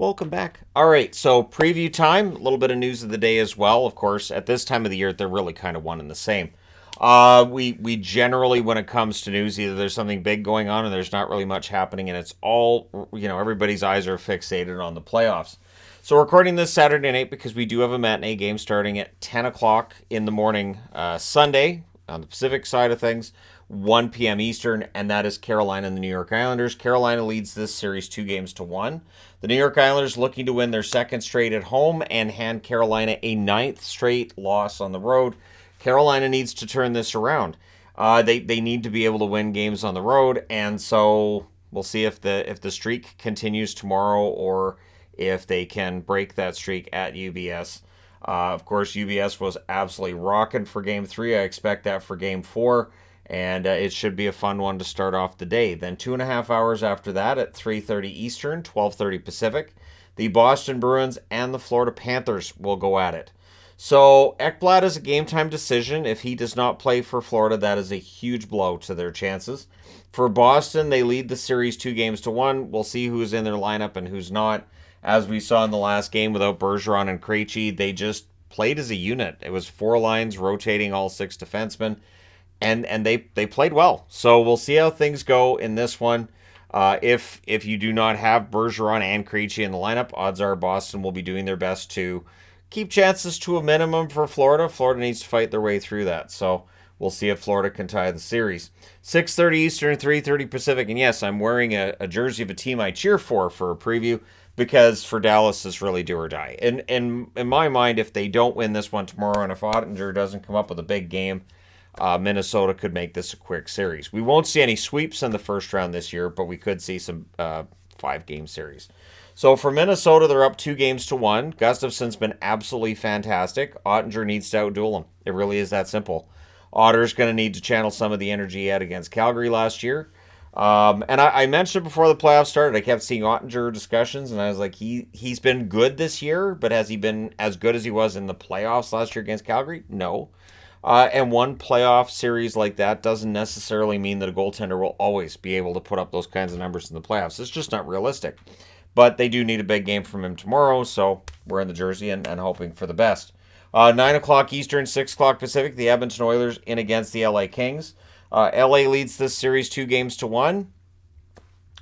Welcome back. All right, so preview time, a little bit of news of the day as well. Of course, at this time of the year, they're really kind of one and the same. We generally, when it comes to news, either there's something big going on and there's not really much happening, and it's all, everybody's eyes are fixated on the playoffs. So we're recording this Saturday night because we do have a matinee game starting at 10 o'clock in the morning Sunday on the Pacific side of things, 1 p.m. Eastern, and that is Carolina and the New York Islanders. Carolina leads this series 2-1. The New York Islanders looking to win their second straight at home and hand Carolina a ninth straight loss on the road. Carolina needs to turn this around. They need to be able to win games on the road, and so we'll see if the streak continues tomorrow or if they can break that streak at UBS. Of course, UBS was absolutely rocking for Game 3. I expect that for Game 4, and it should be a fun one to start off the day. Then 2.5 hours after that at 3:30 Eastern, 12:30 Pacific, the Boston Bruins and the Florida Panthers will go at it. So Ekblad is a game-time decision. If he does not play for Florida, that is a huge blow to their chances. For Boston, they lead the series 2-1. We'll see who's in their lineup and who's not. As we saw in the last game without Bergeron and Krejci, they just played as a unit. It was 4 lines rotating all 6 defensemen, and they played well. So we'll see how things go in this one. If you do not have Bergeron and Krejci in the lineup, odds are Boston will be doing their best to keep chances to a minimum for Florida. Florida needs to fight their way through that. So we'll see if Florida can tie the series. 6:30 Eastern, 3:30 Pacific. And yes, I'm wearing a jersey of a team I cheer for a preview, because for Dallas, it's really do or die. And in my mind, if they don't win this one tomorrow and if Ottinger doesn't come up with a big game, Minnesota could make this a quick series. We won't see any sweeps in the first round this year, but we could see some 5-game series. So for Minnesota, they're up 2-1. Gustafson's been absolutely fantastic. Ottinger needs to outduel him. It really is that simple. Otter's going to need to channel some of the energy he had against Calgary last year. And I mentioned before the playoffs started, I kept seeing Ottinger discussions, and I was like, he's been good this year, but has he been as good as he was in the playoffs last year against Calgary? No. And one playoff series like that doesn't necessarily mean that a goaltender will always be able to put up those kinds of numbers in the playoffs. It's just not realistic. But they do need a big game from him tomorrow, so we're in the jersey and hoping for the best. 9 o'clock Eastern, 6 o'clock Pacific, the Edmonton Oilers in against the LA Kings. LA leads this series 2-1,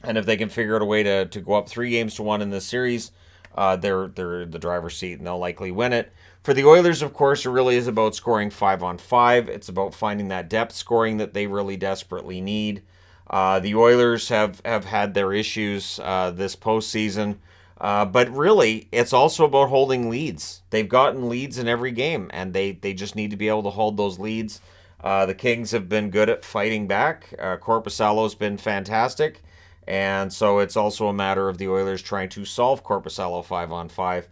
and if they can figure out a way to go up 3-1 in this series, they're in the driver's seat and they'll likely win it. For the Oilers, of course, it really is about scoring 5-on-5. It's about finding that depth scoring that they really desperately need. The Oilers have had their issues this postseason, but really, it's also about holding leads. They've gotten leads in every game, and they just need to be able to hold those leads. The Kings have been good at fighting back. Korpisalo's been fantastic. And so it's also a matter of the Oilers trying to solve Korpisalo 5-on-5.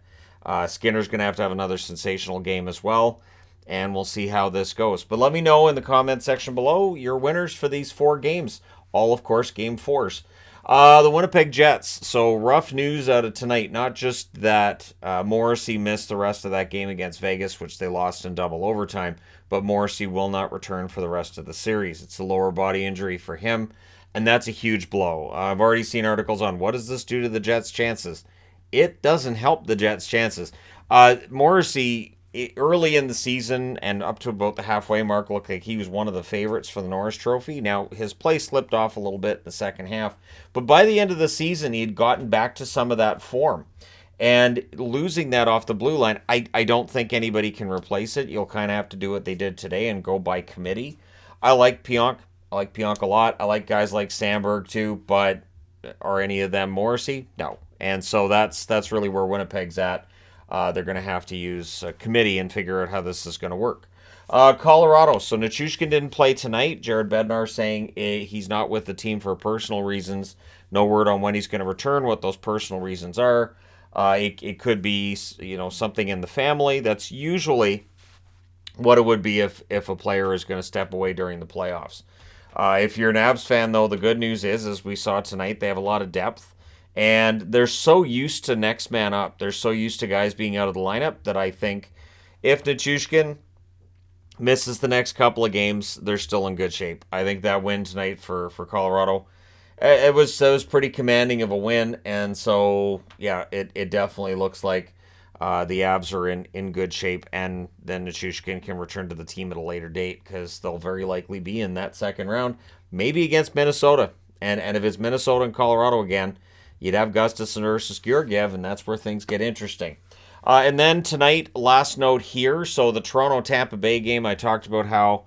Skinner's going to have another sensational game as well. And we'll see how this goes. But let me know in the comment section below your winners for these 4 games. All, of course, Game 4s. The Winnipeg Jets. So rough news out of tonight. Not just that Morrissey missed the rest of that game against Vegas, which they lost in double overtime, but Morrissey will not return for the rest of the series. It's a lower body injury for him, and that's a huge blow. I've already seen articles on what does this do to the Jets' chances. It doesn't help the Jets' chances. Morrissey, early in the season and up to about the halfway mark, looked like he was one of the favorites for the Norris Trophy. Now, his play slipped off a little bit in the second half, but by the end of the season, he had gotten back to some of that form. And losing that off the blue line, I don't think anybody can replace it. You'll kind of have to do what they did today and go by committee. I like Pionk. I like Pionk a lot. I like guys like Sandberg too, but are any of them Morrissey? No. And so that's really where Winnipeg's at. They're going to have to use a committee and figure out how this is going to work. Colorado. So Nichushkin didn't play tonight. Jared Bednar saying he's not with the team for personal reasons. No word on when he's going to return, what those personal reasons are. It could be, something in the family. That's usually what it would be if a player is going to step away during the playoffs. If you're an Avs fan, though, the good news is, as we saw tonight, they have a lot of depth. And they're so used to next man up. They're so used to guys being out of the lineup that I think if Nichushkin misses the next couple of games, they're still in good shape. I think that win tonight for Colorado It was pretty commanding of a win, and so yeah, it definitely looks like the Avs are in good shape, and then Nichushkin can return to the team at a later date because they'll very likely be in that second round, maybe against Minnesota, and if it's Minnesota and Colorado again, you'd have Gustafsson versus Georgiev, and that's where things get interesting. And then tonight, last note here. So the Toronto Tampa Bay game, I talked about how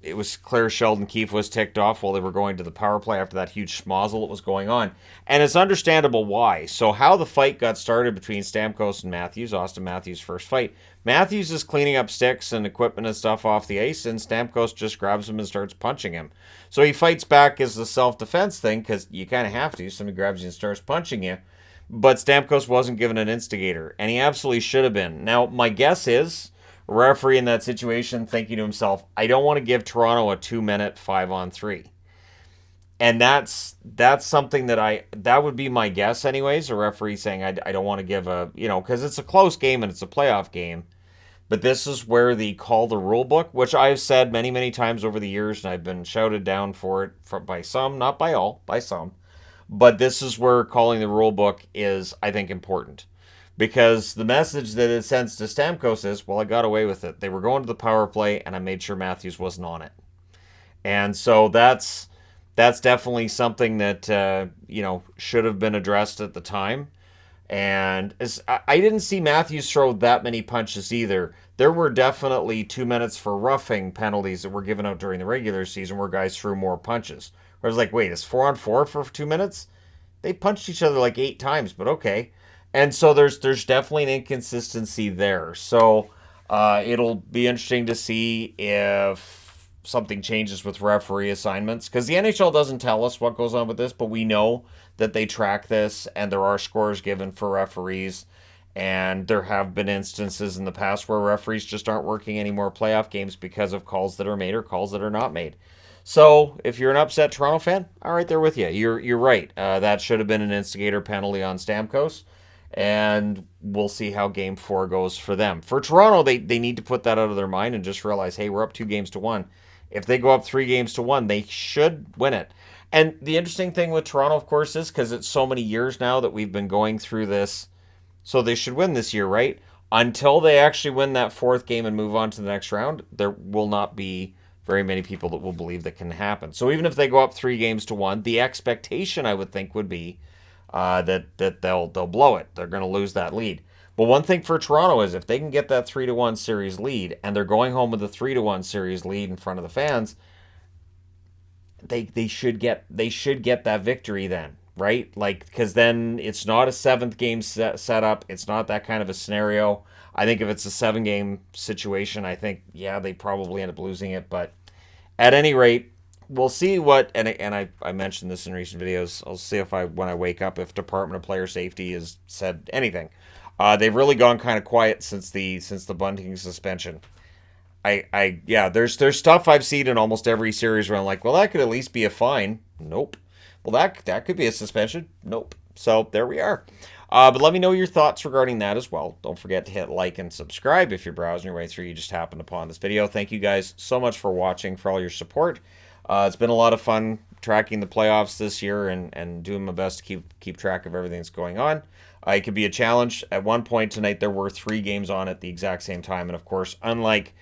it was clear Sheldon Keefe was ticked off while they were going to the power play after that huge schmozzle that was going on. And it's understandable why. So how the fight got started between Stamkos and Matthews, Austin Matthews' first fight. Matthews is cleaning up sticks and equipment and stuff off the ice, and Stamkos just grabs him and starts punching him. So he fights back as a self-defense thing, because you kind of have to. Somebody grabs you and starts punching you. But Stamkos wasn't given an instigator, and he absolutely should have been. Now, my guess is a referee in that situation thinking to himself, I don't want to give Toronto a 2-minute 5-on-3. And that's something that would be my guess anyways, a referee saying I don't want to give a, because it's a close game and it's a playoff game. But this is where the call the rule book, which I've said many, many times over the years, and I've been shouted down for it by some, not by all, by some. But this is where calling the rule book is, I think, important. Because the message that it sends to Stamkos is, well, I got away with it. They were going to the power play, and I made sure Matthews wasn't on it. And so that's definitely something that, should have been addressed at the time. And I didn't see Matthews throw that many punches either. There were definitely 2 minutes for roughing penalties that were given out during the regular season where guys threw more punches. I was like, wait, it's 4-on-4 for 2 minutes? They punched each other like 8 times, but okay. And so there's definitely an inconsistency there. So it'll be interesting to see if something changes with referee assignments, because the NHL doesn't tell us what goes on with this, but we know that they track this, and there are scores given for referees. And there have been instances in the past where referees just aren't working any more playoff games because of calls that are made or calls that are not made. So if you're an upset Toronto fan, all right, they're with you. You're right. That should have been an instigator penalty on Stamkos, and we'll see how Game 4 goes for them. For Toronto, they need to put that out of their mind and just realize, hey, we're up 2-1. If they go up 3-1, they should win it. And the interesting thing with Toronto, of course, is because it's so many years now that we've been going through this, so they should win this year, right? Until they actually win that fourth game and move on to the next round, there will not be very many people that will believe that can happen. So even if they go up 3-1, the expectation, I would think, would be that they'll blow it. They're going to lose that lead. But one thing for Toronto is if they can get that 3-1 series lead, and they're going home with a 3-1 series lead in front of the fans, they should get that victory then, right? Like, because then it's not a 7th game setup. It's not that kind of a scenario. I think if it's a 7-game situation, I think, yeah, they probably end up losing it. But at any rate, we'll see what, and I mentioned this in recent videos. I'll see if when I wake up, if Department of Player Safety has said anything. They've really gone kind of quiet since the Bunting suspension. There's stuff I've seen in almost every series where I'm like, well, that could at least be a fine. Nope. Well, that could be a suspension. Nope. So there we are. But let me know your thoughts regarding that as well. Don't forget to hit like and subscribe if you're browsing your way through. You just happened upon this video. Thank you guys so much for watching, for all your support. It's been a lot of fun tracking the playoffs this year and doing my best to keep track of everything that's going on. It could be a challenge. At one point tonight, there were 3 games on at the exact same time. And of course, unlike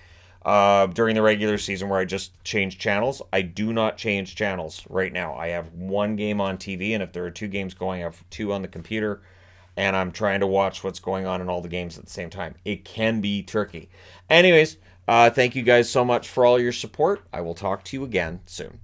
during the regular season where I just changed channels, I do not change channels right now. I have 1 game on TV, and if there are 2 games going, I have 2 on the computer, and I'm trying to watch what's going on in all the games at the same time. It can be tricky. Anyways, thank you guys so much for all your support. I will talk to you again soon.